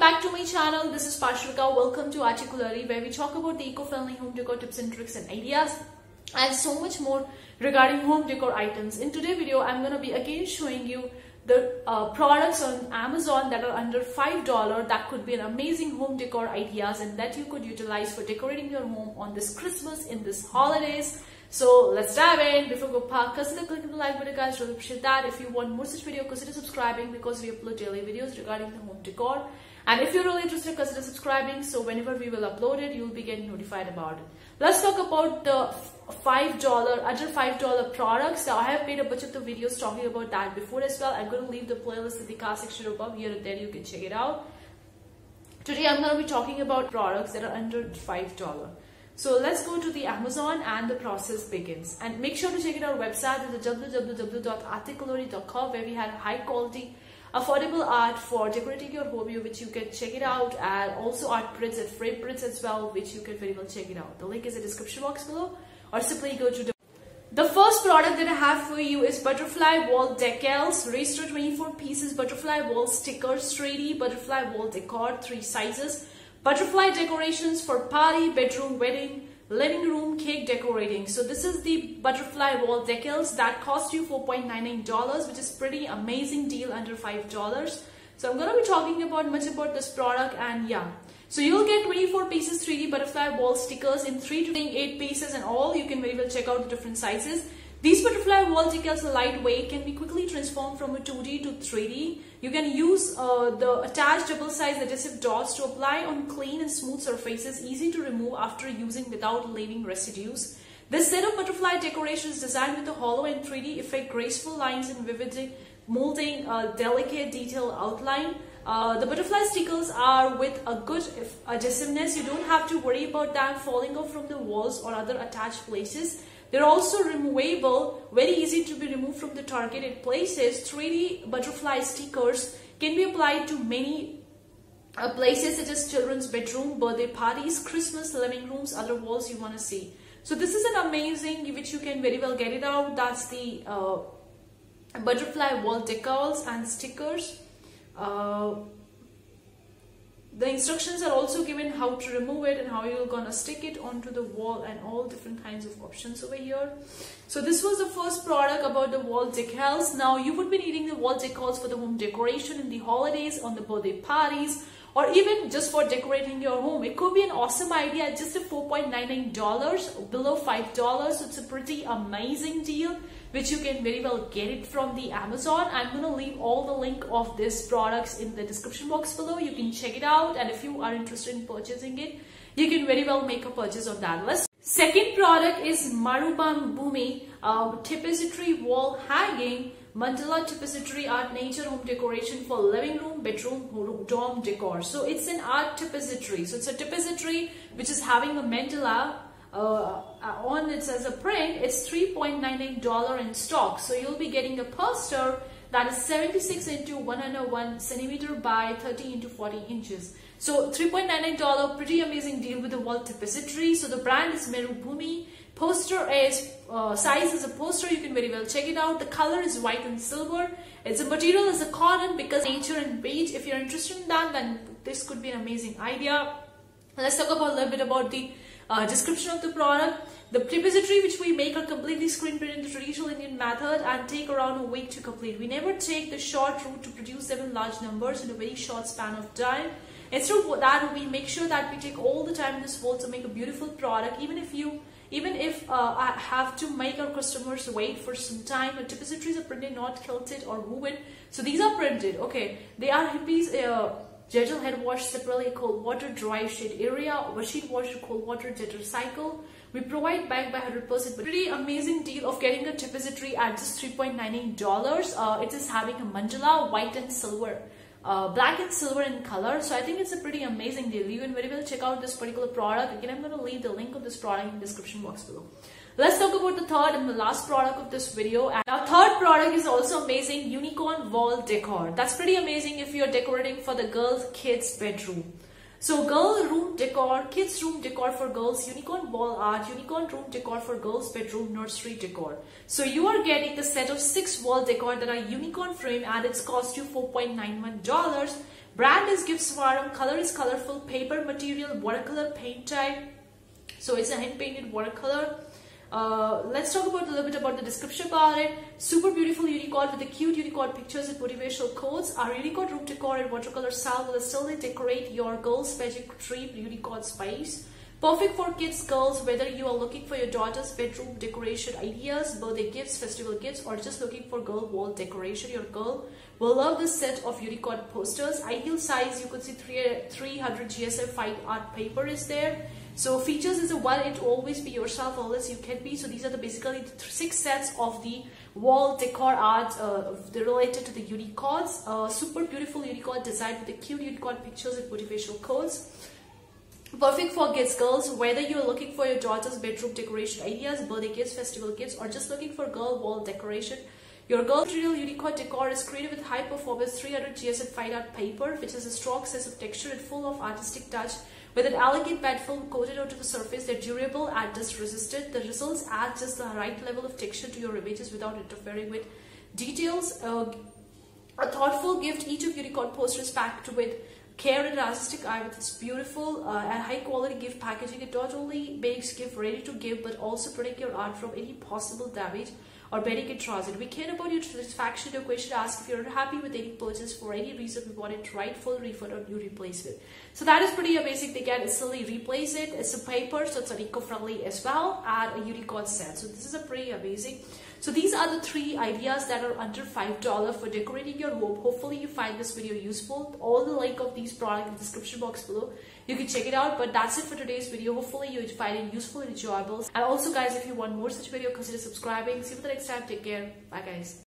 back to my channel. This is Pashrika. Welcome to Articulari, where we talk about the eco-friendly home decor tips and tricks and ideas and so much more regarding home decor items. In today's video, I'm going to be again showing you the products on Amazon that are under $5 that could be an amazing home decor ideas and that you could utilize for decorating your home on this Christmas, in this holidays. So let's dive in. Before we go past, consider clicking the like button, guys. Really appreciate that. If you want more such video, consider subscribing because we upload daily videos regarding the home decor. And if you're really interested, consider subscribing so whenever we will upload it, you'll be getting notified about it. Let's talk about the under $5 products. Now, I have made a bunch of the videos talking about that before as well. I'm going to leave the playlist in the card section above here and there you can check it out. Today I'm going to be talking about products that are under $5. So let's go to the Amazon and the process begins. And make sure to check out our website at www.articulari.com, where we have high quality, affordable art for decorating your home, which you can check it out, and also art prints and frame prints as well, which you can very well check it out. The link is in the description box below, or simply go to the first product that I have for you is butterfly wall decals. Register 24 pieces butterfly wall stickers, 3D butterfly wall decor, 3 sizes. Butterfly decorations for party, bedroom, wedding, living room, cake decorating. So this is the butterfly wall decals that cost you $4.99, which is pretty amazing deal under $5. So I'm going to be talking about much about this product, and yeah. So you'll get 24 pieces 3D butterfly wall stickers in 3 to 8 pieces and all. You can very well check out the different sizes. These butterfly wall decals are lightweight, can be quickly transformed from a 2D to 3D. You can use the attached double-sized adhesive dots to apply on clean and smooth surfaces, easy to remove after using without leaving residues. This set of butterfly decoration is designed with a hollow and 3D effect, graceful lines and vivid molding, delicate detail outline. The butterfly stickers are with a good adhesiveness. You don't have to worry about them falling off from the walls or other attached places. They're also removable, very easy to be removed from the targeted places. 3D butterfly stickers can be applied to many places such as children's bedroom, birthday parties, Christmas, living rooms, other walls you want to see. So this is an amazing, which you can very well get it out. That's the butterfly wall decals and stickers. The instructions are also given how to remove it and how you're gonna stick it onto the wall and all different kinds of options over here. So this was the first product about the wall decals. Now you would be needing the wall decals for the home decoration in the holidays, on the birthday parties, or even just for decorating your home. It could be an awesome idea at just a $4.99, below $5. So it's a pretty amazing deal, which you can very well get it from the Amazon. I'm going to leave all the link of these products in the description box below. You can check it out, and if you are interested in purchasing it, you can very well make a purchase of that. Second product is Marubam Bhumi tapestry wall hanging mandala tapestry art nature home decoration for living room, bedroom, dorm decor. So it's an art tapestry. So it's a tapestry which is having a mandala on it as a print. It's $3.99 in stock. So you'll be getting a poster that is 76 into 101 centimeter by 30 into 40 inches. So $3.99, pretty amazing deal with the wall tapestry. So the brand is Marubam. Poster is size is a poster. You can very well check it out. The color is white and silver. Its material is a cotton because nature and beige. If you're interested in that, then this could be an amazing idea. Let's talk about a little bit about the description of the product. The tapestry which we make are completely screen printed in the traditional Indian method and take around a week to complete. We never take the short route to produce them in large numbers in a very short span of time. Instead of that, we make sure that we take all the time in this world to make a beautiful product. Even if I have to make our customers wait for some time, the tapestries are printed, not quilted or woven. So these are printed. Okay, they are hippies. Gentle head wash separately, cold water, dry shade area, machine wash, cold water, jetter cycle. We provide back by 100%. Pretty amazing deal of getting a tapestry at just $3.99. It is having a mandala, white and silver, black and silver in color. So I think it's a pretty amazing deal. You can very well check out this particular product. Again, I'm going to leave the link of this product in the description box below. Let's talk about the third and the last product of this video. And our third product is also amazing, unicorn wall decor. That's pretty amazing if you're decorating for the girls' kids' bedroom. So girl room decor, kids room decor for girls, unicorn wall art, unicorn room decor for girls bedroom, nursery decor. So you are getting a set of 6 wall decor that are unicorn frame and it's cost you $4.91, Brand is Gift Swaram. Color is colorful. Paper material, watercolor paint type. So it's a hand painted watercolor. Let's talk about a little bit about the description about it. Super beautiful unicorn with the cute unicorn pictures and motivational quotes. Our unicorn room decor and watercolor style will still decorate your girl's magic dream unicorn space. Perfect for kids, girls, whether you are looking for your daughter's bedroom decoration ideas, birthday gifts, festival gifts, or just looking for girl wall decoration. Your girl will love this set of unicorn posters. Ideal size, you could see 300 GSM fine art paper is there. So features is a one and always be yourself unless you can be. So these are the basically 6 sets of the wall decor art related to the unicorns. Super beautiful unicorn design with the cute unicorn pictures and motivational quotes. Perfect for kids, girls, whether you're looking for your daughter's bedroom decoration ideas, birthday gifts, festival gifts, or just looking for girl wall decoration. Your girl real unicorn decor is created with high performance 300 GSM fine art paper, which has a strong sense of texture and full of artistic touch. With an elegant matte film coated onto the surface, they're durable and dust resistant. The results add just the right level of texture to your images without interfering with details. A thoughtful gift, each of unicorn posters packed with care and artistic eye with its beautiful and high quality gift packaging. It not only makes gift ready to give but also protect your art from any possible damage or bending in transit. We care about your satisfaction. Your question asks if you're unhappy with any purchase for any reason, we want it right, full refund or new replacement. So that is pretty amazing. They can easily replace it. It's a paper, so it's an eco-friendly as well, and a unicorn set. So this is a pretty amazing. So these are the 3 ideas that are under $5 for decorating your home. Hopefully you find this video useful. All the link of these products in the description box below. You can check it out. But that's it for today's video. Hopefully you find it useful and enjoyable. And also guys, if you want more such video, consider subscribing. See you for the next time. Take care. Bye guys.